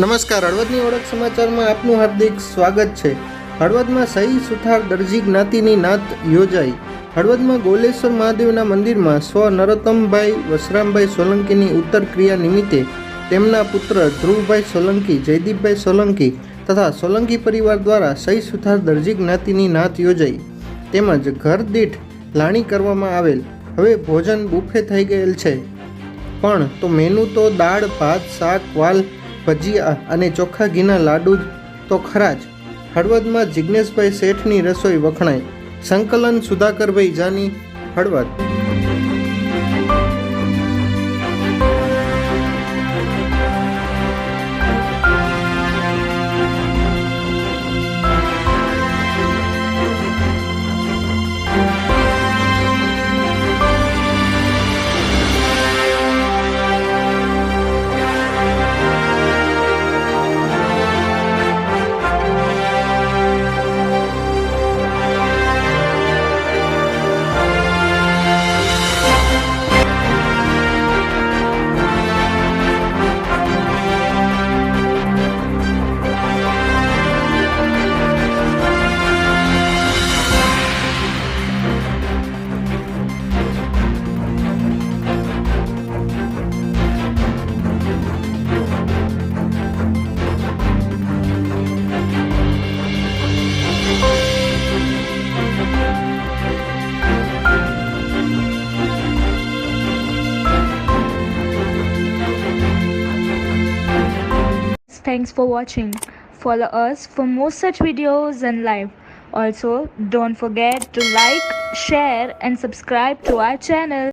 નમસ્કાર, હળવદની ઓળખ સમાચારમાં આપનું હાર્દિક સ્વાગત છે। હળવદમાં સહી સુથાર દરજી જ્ઞાતિની નાત યોજાઈ। હળવદમાં ગોલેશ્વર મહાદેવના મંદિરમાં સ્વ નરોત્તમભાઈ વસરામભાઈ સોલંકીની ઉત્તર ક્રિયા નિમિત્તે તેમના પુત્ર ધ્રુવભાઈ સોલંકી, જયદીપભાઈ સોલંકી તથા સોલંકી પરિવાર દ્વારા સહી સુથાર દરજી જ્ઞાતિની નાત યોજાઈ તેમજ ઘર દીઠ લાણી કરવામાં આવેલ। હવે ભોજન બુફે થઈ ગયેલ છે, પણ તો મેનુ તો દાળ, ભાત, શાક, વાલ, ભજીયા અને ચોખ્ખા ઘીના લાડુ તો ખરા જ। હળવદમાં જિજ્ઞેશભાઈ શેઠની રસોઈ વખણાઈ। સંકલન Sudhakarbhai Jani, Halvad. Thanks for watching. Follow us for more such videos and live. Also, don't forget to like, share and subscribe to our channel.